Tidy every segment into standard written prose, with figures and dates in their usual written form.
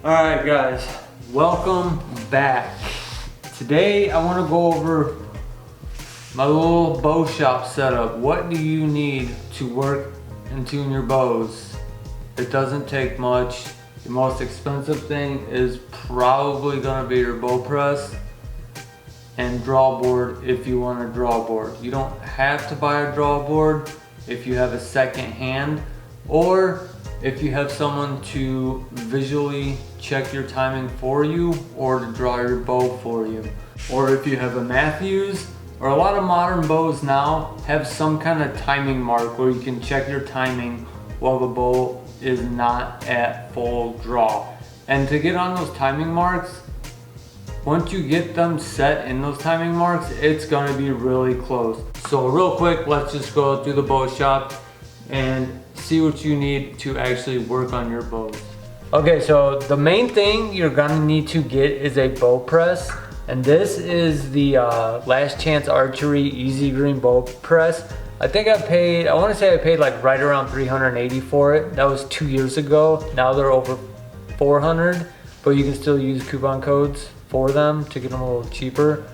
Alright guys, welcome back. Today I want to go over my little bow shop setup. What do you need to work and tune your bows? It doesn't take much. The most expensive thing is probably going to be your bow press and draw board if you want a draw board. You don't have to buy a draw board if you have a second hand, or if you have someone to visually check your timing for you or to draw your bow for you. Or if you have a Matthews, or a lot of modern bows now have some kind of timing mark where you can check your timing while the bow is not at full draw. And to get on those timing marks, once you get them set in those timing marks, it's gonna be really close. So real quick, let's just go through the bow shop and see what you need to actually work on your bows. Okay, so the main thing you're gonna need to get is a bow press. And this is the Last Chance Archery Easy Green bow press. I think I wanna say I paid like right around $380 for it. That was 2 years ago. Now they're over $400, but you can still use coupon codes for them to get them a little cheaper.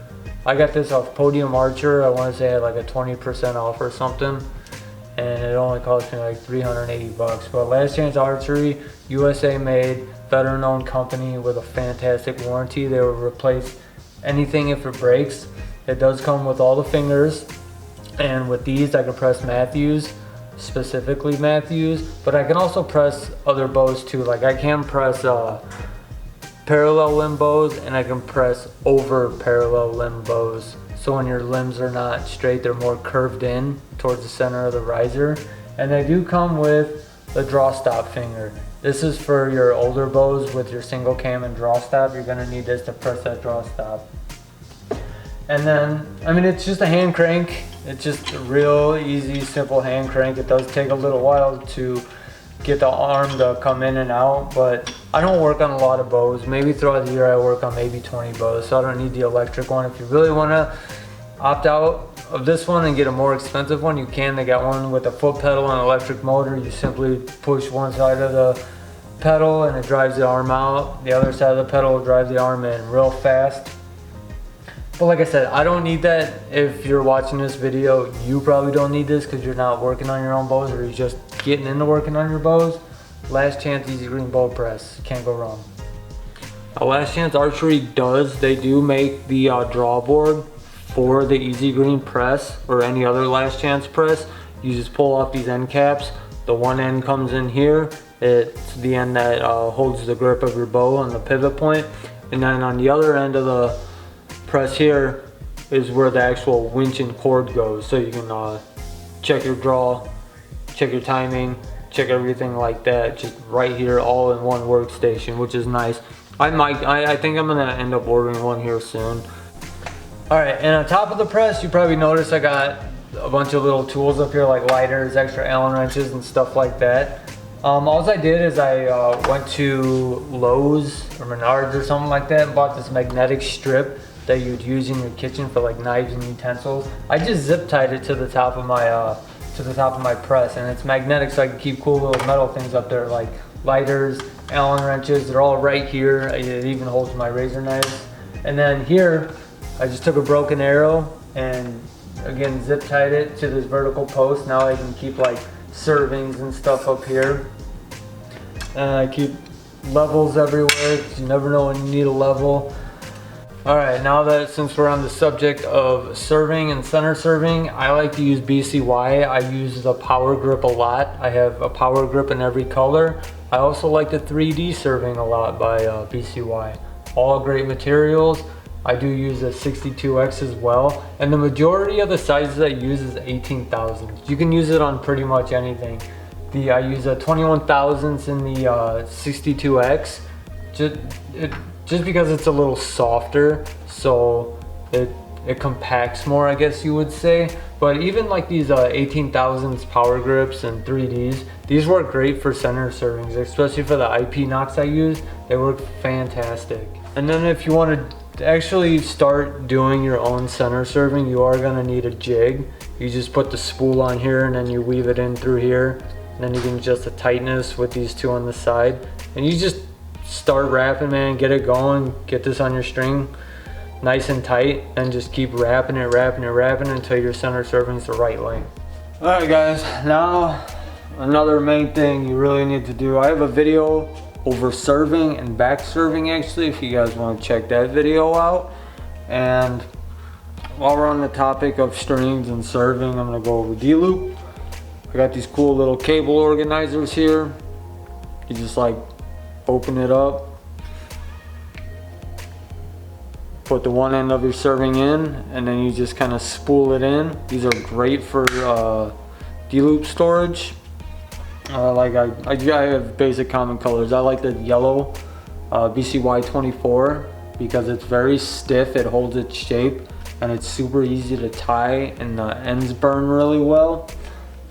I got this off Podium Archer. I wanna say I had like a 20% off or something. And it only cost me like 380 bucks. But Last Chance Archery, USA made, veteran owned company with a fantastic warranty. They will replace anything if it breaks. It does come with all the fingers. And with these I can press Matthews, specifically Matthews, but I can also press other bows too. Like I can press parallel limb bows, and I can press over parallel limb bows. So when your limbs are not straight, they're more curved in towards the center of the riser. And they do come with the draw stop finger. This is for your older bows with your single cam and draw stop. You're gonna need this to press that draw stop. And then, I mean, it's just a hand crank. It's just a real easy, simple hand crank. It does take a little while to get the arm to come in and out, but I don't work on a lot of bows. Maybe throughout the year I work on maybe 20 bows, so I don't need the electric one. If you really want to opt out of this one and get a more expensive one, you can. They got one with a foot pedal and electric motor. You simply push one side of the pedal and it drives the arm out. The other side of the pedal drives the arm in real fast. But like I said, I don't need that. If you're watching this video, you probably don't need this because you're not working on your own bows, or you're just getting into working on your bows. Last Chance Easy Green bow press, can't go wrong. Last Chance Archery they do make the draw board for the Easy Green press or any other Last Chance press. You just pull off these end caps. The one end comes in here. It's the end that holds the grip of your bow on the pivot point. And then on the other end of the press here is where the actual winch and cord goes. So you can check your draw, check your timing, check everything like that, just right here, all in one workstation, which is nice. I think I'm gonna end up ordering one here soon. All right, and on top of the press, you probably noticed I got a bunch of little tools up here, like lighters, extra Allen wrenches, and stuff like that. All I did is I went to Lowe's or Menards or something like that and bought this magnetic strip that you'd use in your kitchen for like knives and utensils. I just zip tied it to the top of my press, and it's magnetic, so I can keep cool little metal things up there like lighters, Allen wrenches. They're all right here. It even holds my razor knives. And then here, I just took a broken arrow and again zip tied it to this vertical post. Now I can keep like servings and stuff up here. And I keep levels everywhere because you never know when you need a level. Alright, now that since we're on the subject of serving and center serving, I like to use BCY. I use the power grip a lot. I have a power grip in every color. I also like the 3D serving a lot by BCY. All great materials. I do use a 62X as well. And the majority of the sizes I use is 18 thousandths. You can use it on pretty much anything. I use a 21 thousandths in the 62X. Just because it's a little softer, so it compacts more, I guess you would say. But even like these 18 thousandths power grips and 3Ds, these work great for center servings, especially for the IP knocks I use. They work fantastic. And then if you want to actually start doing your own center serving, you are going to need a jig. You just put the spool on here and then you weave it in through here. And then you can adjust the tightness with these two on the side. And you just start wrapping, man. Get it going. Get this on your string nice and tight, and just keep wrapping it until your center serving's the right length. All right, guys. Now another main thing you really need to do. I have a video over serving and back serving, actually, if you guys want to check that video out. And while we're on the topic of strings and serving, I'm gonna go over Dloop. I got these cool little cable organizers here. You just like open it up, put the one end of your serving in, and then you just kind of spool it in. These are great for Dloop storage. I have basic common colors. I like the yellow BCY24 because it's very stiff, it holds its shape, and it's super easy to tie, and the ends burn really well.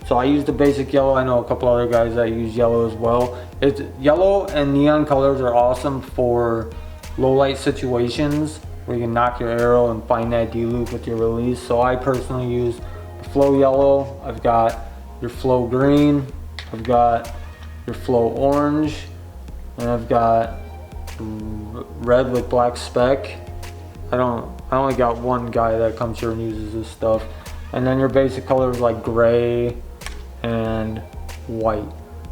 So I use the basic yellow. I know a couple other guys that use yellow as well. It's yellow and neon colors are awesome for low light situations where you can knock your arrow and find that Dloop with your release. So I personally use the flow yellow. I've got your flow green. I've got your flow orange, and I've got red with black speck. I only got one guy that comes here and uses this stuff. And then your basic colors like gray and white.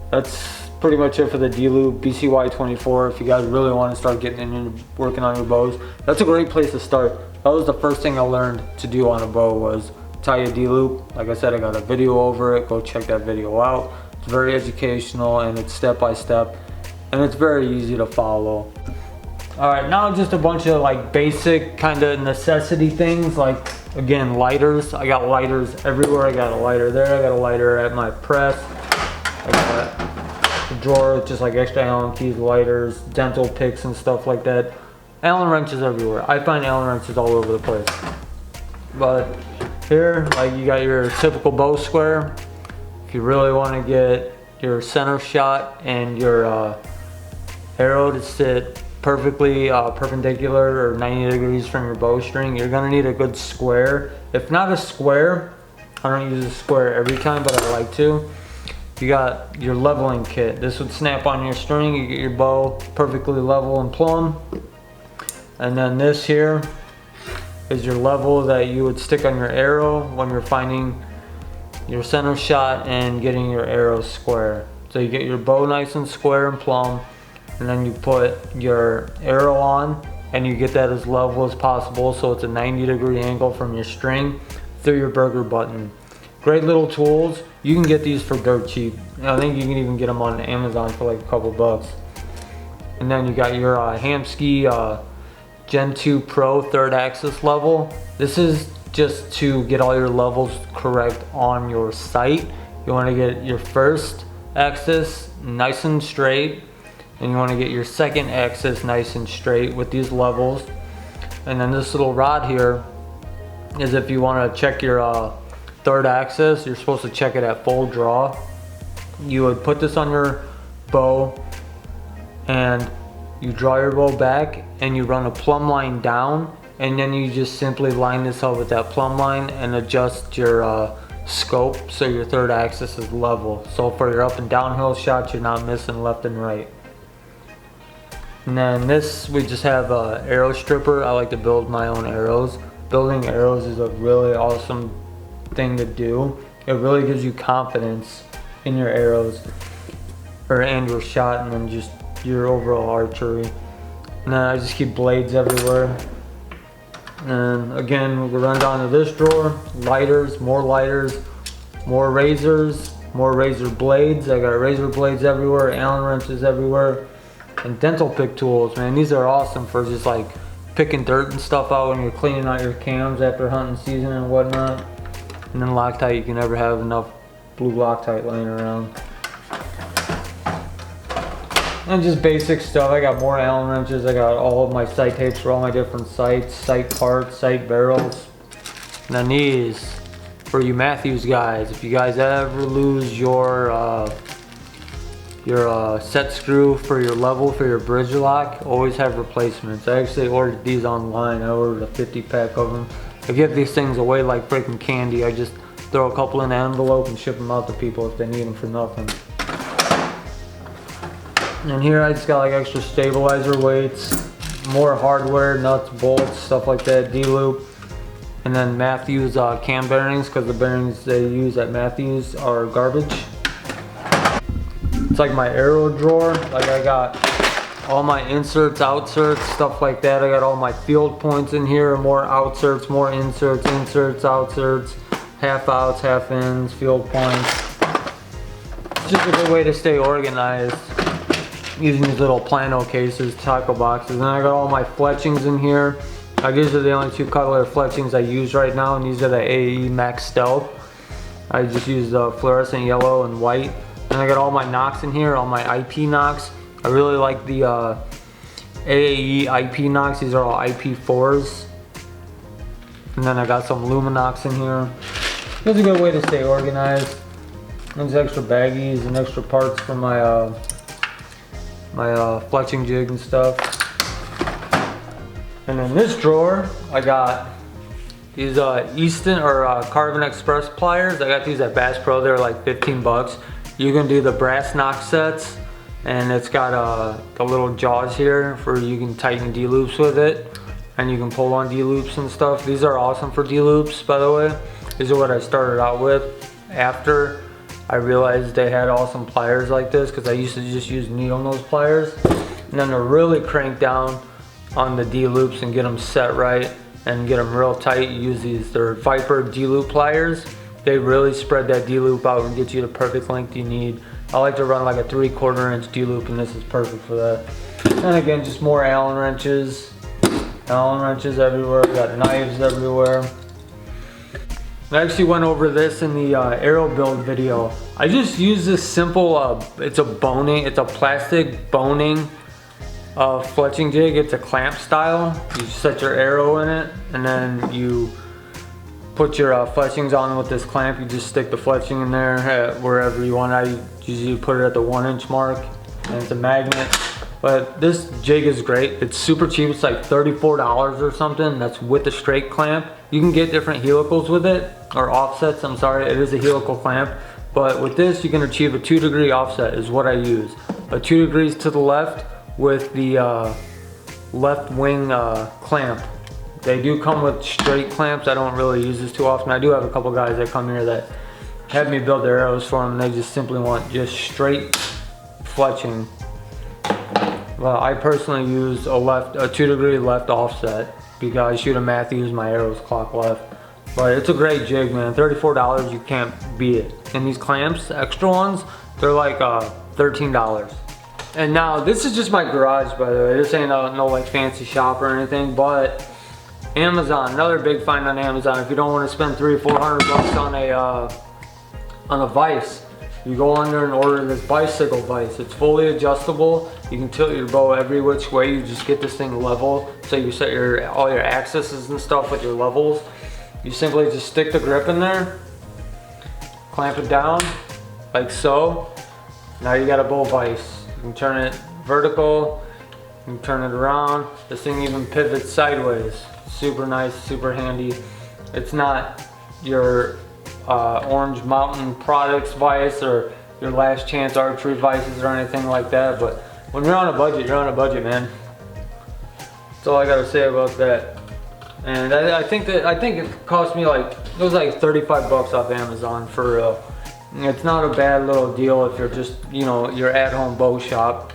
That's pretty much it for the Dloop BCY24. If you guys really want to start getting in and working on your bows, that's a great place to start. That was the first thing I learned to do on a bow, was tie a Dloop. Like I said, I got a video over it. Go check that video out. It's very educational, and it's step by step, and it's very easy to follow. All right, now just a bunch of like basic kind of necessity things, like again, lighters. I got lighters everywhere. I got a lighter there. I got a lighter at my press. I got a drawer with just like extra Allen keys, lighters, dental picks and stuff like that. Allen wrenches everywhere. I find Allen wrenches all over the place. But here, like, you got your typical bow square. If you really want to get your center shot and your arrow to sit perfectly perpendicular or 90 degrees from your bowstring, you're gonna need a good square. If not a square, I don't use a square every time, but I like to. You got your leveling kit. This would snap on your string. You get your bow perfectly level and plumb. And then this here is your level that you would stick on your arrow when you're finding your center shot and getting your arrow square. So you get your bow nice and square and plumb, and then you put your arrow on and you get that as level as possible, so it's a 90-degree angle from your string through your burger button. Great little tools. You can get these for dirt cheap. I think you can even get them on Amazon for like a couple bucks. And then you got your Hamskea Gen 2 Pro 3rd axis level. This is just to get all your levels correct on your sight. You want to get your first axis nice and straight, and you want to get your second axis nice and straight with these levels. And then this little rod here is if you want to check your 3rd axis. You're supposed to check it at full draw. You would put this on your bow, and you draw your bow back and you run a plumb line down, and then you just simply line this up with that plumb line and adjust your scope so your 3rd axis is level. So for your up and downhill shots, you're not missing left and right. And then this, we just have a arrow stripper. I like to build my own arrows. Building arrows is a really awesome thing to do. It really gives you confidence in your arrows and your shot, and then just your overall archery. And then I just keep blades everywhere. And again, we run down to this drawer. Lighters, more razors, more razor blades. I got razor blades everywhere, Allen wrenches everywhere, and dental pick tools. Man, these are awesome for just like picking dirt and stuff out when you're cleaning out your cams after hunting season and whatnot. And then Loctite, you can never have enough blue Loctite laying around. And just basic stuff. I got more Allen wrenches. I got all of my sight tapes for all my different sights, sight parts, sight barrels. And then these for you Matthews guys. If you guys ever lose your set screw for your level for your bridge lock, always have replacements. I actually ordered these online. I ordered a 50-pack of them. I give these things away like freaking candy. I just throw a couple in an envelope and ship them out to people if they need them for nothing. And here I just got like extra stabilizer weights, more hardware, nuts, bolts, stuff like that, Dloop. And then Matthews cam bearings, because the bearings they use at Matthews are garbage. It's like my arrow drawer. Like I got all my inserts, outserts, stuff like that. I got all my field points in here, more outserts, more inserts, outserts, half outs, half ins, field points. It's just a good way to stay organized using these little plano cases, tackle boxes. And I got all my fletchings in here. These are the only two color fletchings I use right now, and these are the AAE Max Stealth. I just use the fluorescent yellow and white. And I got all my knocks in here, all my IP knocks. I really like the AAE IP knocks. These are all IP4s. And then I got some Luminox in here. It's a good way to stay organized. There's extra baggies and extra parts for my Fletching Jig and stuff. And in this drawer, I got these Easton or Carbon Express pliers. I got these at Bass Pro. They're like 15 bucks. You can do the brass knock sets, and it's got the little jaws here for you can tighten D-loops with it, and you can pull on D-loops and stuff. These are awesome for D-loops, by the way. These are what I started out with after I realized they had awesome pliers like this, because I used to just use needle nose pliers. And then to really crank down on the D-loops and get them set right and get them real tight, you use these, they're Viper D-loop pliers. They really spread that D-loop out and get you the perfect length you need. I like to run like a 3/4 inch D-loop, and this is perfect for that. And again, just more Allen wrenches. Allen wrenches everywhere, got knives everywhere. I actually went over this in the arrow build video. I just use this simple, it's a plastic boning fletching jig. It's a clamp style. You set your arrow in it, and then you put your fletchings on with this clamp. You just stick the fletching in there wherever you want. I usually put it at the 1 inch mark, and it's a magnet. But this jig is great. It's super cheap. It's like $34 or something. That's with the straight clamp. You can get different helicals with it, or offsets, I'm sorry. It is a helical clamp. But with this, you can achieve a 2-degree offset is what I use. A 2 degrees to the left with the left wing clamp. They do come with straight clamps. I don't really use this too often. I do have a couple guys that come here that have me build their arrows for them, and they just simply want just straight fletching. Well, I personally use a 2-degree left offset because I shoot a Matthews, my arrows clock left. But it's a great jig, man. $34, you can't beat it. And these clamps, the extra ones, they're like $13. And now this is just my garage, by the way. This ain't no like fancy shop or anything, but Amazon, another big find on Amazon. If you don't want to spend $300 or $400 bucks on a vise, you go under and order this bicycle vise. It's fully adjustable. You can tilt your bow every which way. You just get this thing level, so you set all your axes and stuff with your levels. You simply just stick the grip in there, clamp it down like so. Now you got a bow vise. You can turn it vertical, you can turn it around. This thing even pivots sideways. Super nice, super handy. It's not your Orange Mountain Products vise or your Last Chance archery vices or anything like that, but when you're on a budget, you're on a budget, man. That's all I gotta say about that. And I think it cost me like, it was like 35 bucks off Amazon for real. It's not a bad little deal if you're just, you know, your at-home bow shop.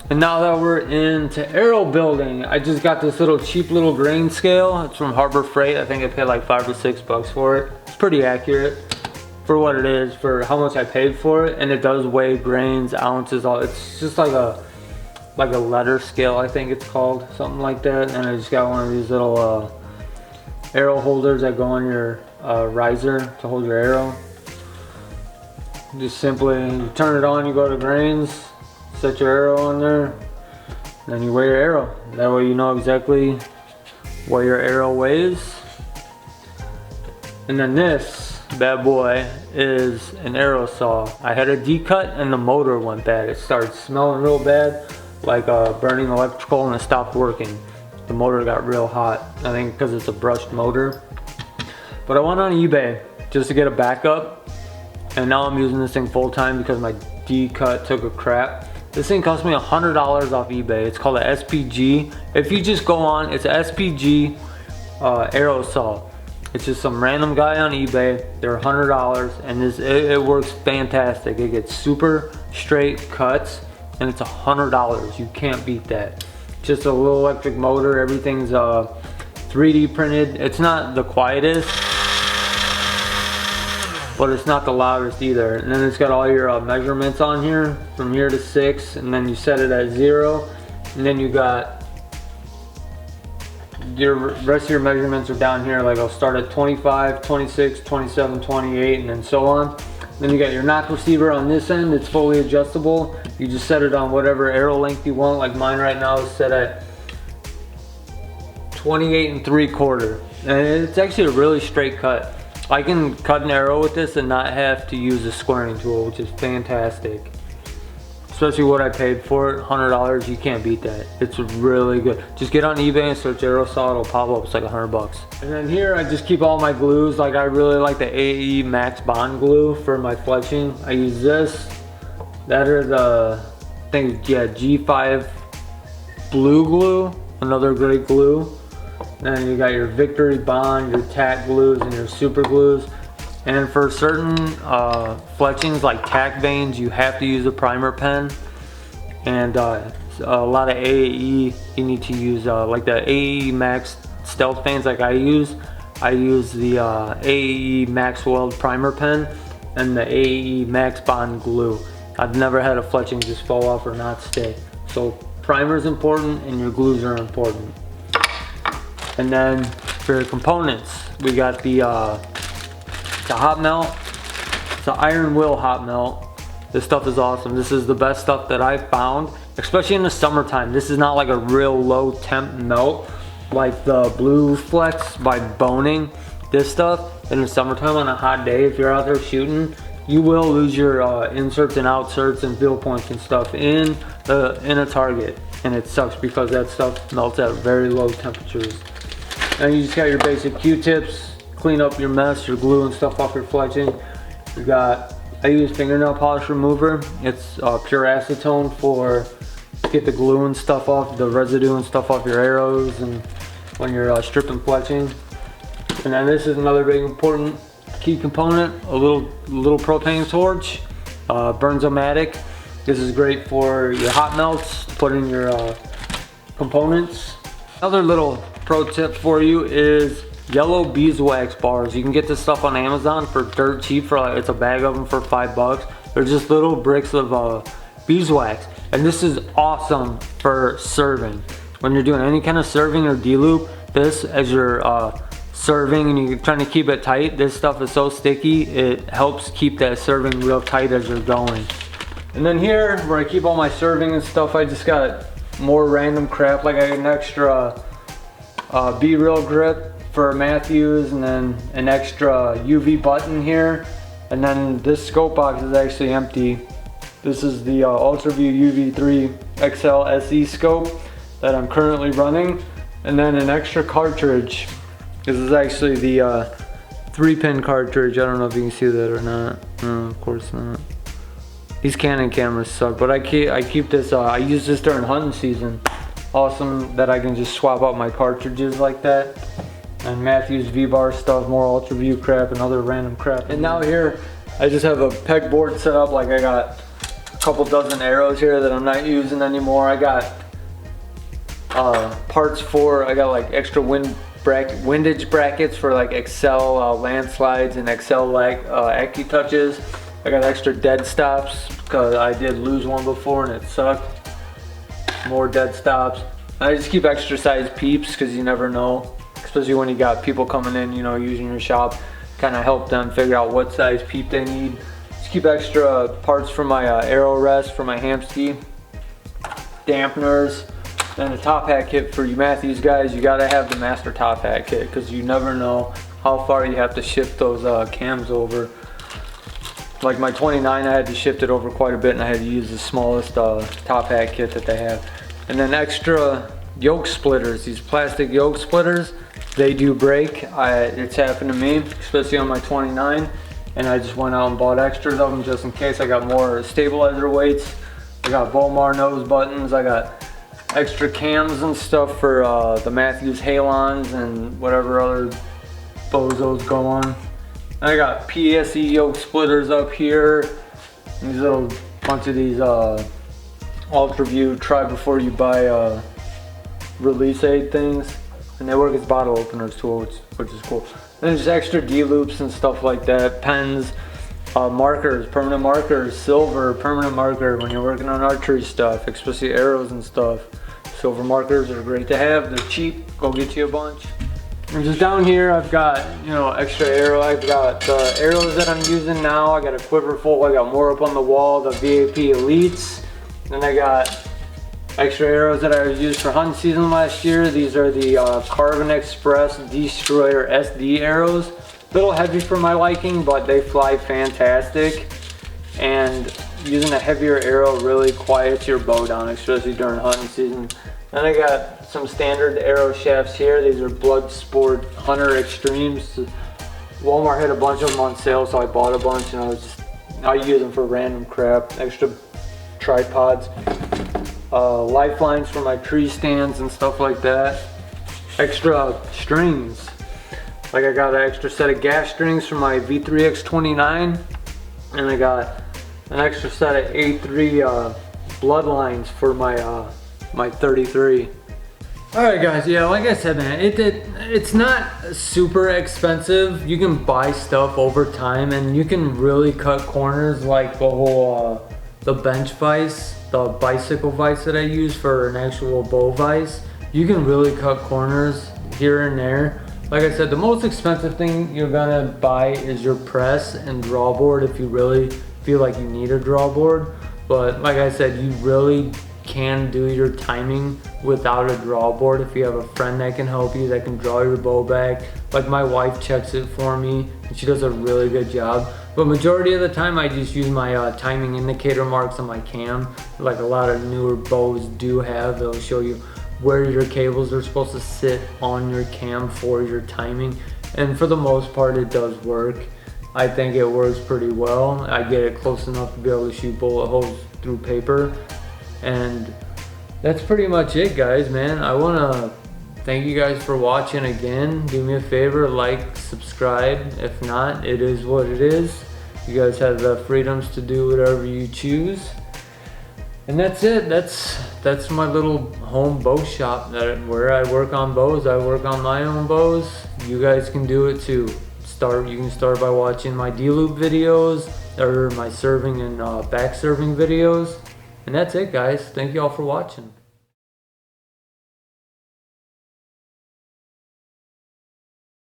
And now that we're into arrow building, I just got this little cheap little grain scale. It's from Harbor Freight. I think I paid like 5 or 6 bucks for it. It's pretty accurate for what it is, for how much I paid for it. And it does weigh grains, ounces, all. It's just like a letter scale, I think it's called, something like that. And I just got one of these little arrow holders that go on your riser to hold your arrow. Just simply you turn it on, you go to grains, set your arrow on there, then you weigh your arrow. That way you know exactly what your arrow weighs. And then this bad boy is an arrow saw. I had a D-cut and the motor went bad. It started smelling real bad, like burning electrical, and it stopped working. The motor got real hot, I think because it's a brushed motor. But I went on eBay just to get a backup, and now I'm using this thing full time because my D-cut took a crap. This thing cost me $100 off eBay. It's called a SPG. If you just go on, it's a SPG arrow saw. It's just some random guy on eBay. They're $100 and it works fantastic. It gets super straight cuts and it's $100. You can't beat that. Just a little electric motor. Everything's 3D printed. It's not the quietest, but it's not the loudest either. And then it's got all your measurements on here, from here to 6, and then you set it at 0, and then you got your rest of your measurements are down here. Like I'll start at 25, 26, 27, 28, and then so on. Then you got your knock receiver on this end. It's fully adjustable. You just set it on whatever arrow length you want. Like mine right now is set at 28 3/4, and it's actually a really straight cut. I can cut an arrow with this and not have to use a squaring tool, which is fantastic. Especially what I paid for it, $100, you can't beat that. It's really good. Just get on eBay and search arrow saw, it'll pop up, it's like $100. And then here I just keep all my glues. Like I really like the AE Max Bond glue for my fletching. I use this. That are the, I think, yeah, G5 blue glue, another great glue. Then you got your Victory Bond, your tack glues, and your super glues. And for certain fletchings like tack veins, you have to use a primer pen. And a lot of AAE, you need to use like the AAE Max Stealth veins like I use the AAE Max Weld primer pen and the AAE Max Bond glue. I've never had a fletching just fall off or not stay. So primer is important and your glues are important. And then for your components, we got the hot melt. It's an iron will hot melt. This stuff is awesome. This is the best stuff that I've found, especially in the summertime. This is not like a real low temp melt like the Blue Flex by Boning. This stuff in the summertime on a hot day, if you're out there shooting, you will lose your inserts and outserts and fill points and stuff in a target, and it sucks because that stuff melts at very low temperatures. And you just got your basic Q-tips, clean up your mess, your glue and stuff off your fletching. You got, I use fingernail polish remover. It's pure acetone for get the glue and stuff off, the residue and stuff off your arrows and when you're stripping fletching. And then this is another big important key component, a little propane torch, Burns-O-Matic. This is great for your hot melts, put in your components. Another little pro tip for you is yellow beeswax bars. You can get this stuff on Amazon for dirt cheap. It's a bag of them for $5. They're just little bricks of beeswax, and this is awesome for serving. When you're doing any kind of serving or D-loop, this as you're serving and you're trying to keep it tight, this stuff is so sticky, it helps keep that serving real tight as you're going. And then here, where I keep all my serving and stuff, I just got more random crap. Like I got an extra B-Reel grip for Matthews, and then an extra UV button here. And then this scope box is actually empty. This is the UltraView UV3 XL SE scope that I'm currently running. And then an extra cartridge. This is actually the 3-pin cartridge. I don't know if you can see that or not. No, of course not. These Canon cameras suck, but I keep this, I use this during hunting season. Awesome that I can just swap out my cartridges like that. And Matthews V-bar stuff, more UltraView crap and other random crap. And now here, I just have a pegboard set up. Like I got a couple dozen arrows here that I'm not using anymore. I got parts for, I got like extra windage brackets for like Excel landslides and Excel AccuTouches. I got extra dead stops because I did lose one before and it sucked. More dead stops. I just keep extra size peeps because you never know, especially when you got people coming in, you know, using your shop. Kind of help them figure out what size peep they need. Just keep extra parts for my arrow rest for my hamski, dampeners, and a top hat kit for you Matthews guys. You gotta have the master top hat kit because you never know how far you have to shift those cams over. Like my 29, I had to shift it over quite a bit and I had to use the smallest top hat kit that they have. And then extra yoke splitters, these plastic yoke splitters, they do break. It's happened to me, especially on my 29, and I just went out and bought extras of them just in case. I got more stabilizer weights I got Volmar nose buttons. I got extra cams and stuff for the Matthews Halons and whatever other bozos go on. And I got PSE yoke splitters up here. These little bunch of these UltraView try before you buy release aid things, and they work as bottle openers too, which is cool. And then just extra D-loops and stuff like that, pens, markers, permanent markers, silver permanent marker when you're working on archery stuff, especially arrows and stuff. Silver markers are great to have. They're cheap. Go get you a bunch. And just down here, I've got, you know, extra arrow. I've got the arrows that I'm using now. I got a quiver full. I got more up on the wall, the VAP Elites. Then I got extra arrows that I used for hunting season last year. These are the Carbon Express Destroyer SD arrows. A little heavy for my liking, but they fly fantastic. And using a heavier arrow really quiets your bow down, especially during hunting season. Then I got some standard arrow shafts here. These are Bloodsport Hunter Extremes. Walmart had a bunch of them on sale, so I bought a bunch, and I use them for random crap. Extra tripods, lifelines for my tree stands and stuff like that. Extra strings. Like I got an extra set of gas strings for my V3X29, and I got an extra set of A3 bloodlines for my my 33. Alright guys, yeah, like I said, man, it's not super expensive. You can buy stuff over time, and you can really cut corners, like the whole the bench vise, the bicycle vise that I use for an actual bow vise. You can really cut corners here and there. Like I said, the most expensive thing you're gonna buy is your press and draw board if you really feel like you need a draw board. But like I said, you really can do your timing without a draw board if you have a friend that can help you, that can draw your bow back. Like my wife checks it for me, and she does a really good job. But majority of the time I just use my timing indicator marks on my cam, like a lot of newer bows do have. They'll show you where your cables are supposed to sit on your cam for your timing, and for the most part it does work. I think it works pretty well. I get it close enough to be able to shoot bullet holes through paper. And that's pretty much it, guys, man. I want to thank you guys for watching again. Do me a favor, like, subscribe. If not, it is what it is. You guys have the freedoms to do whatever you choose. And that's it. That's my little home bow shop where I work on bows. I work on my own bows. You guys can do it too. You can start by watching my Dloop videos or my serving and back serving videos. And that's it, guys. Thank you all for watching.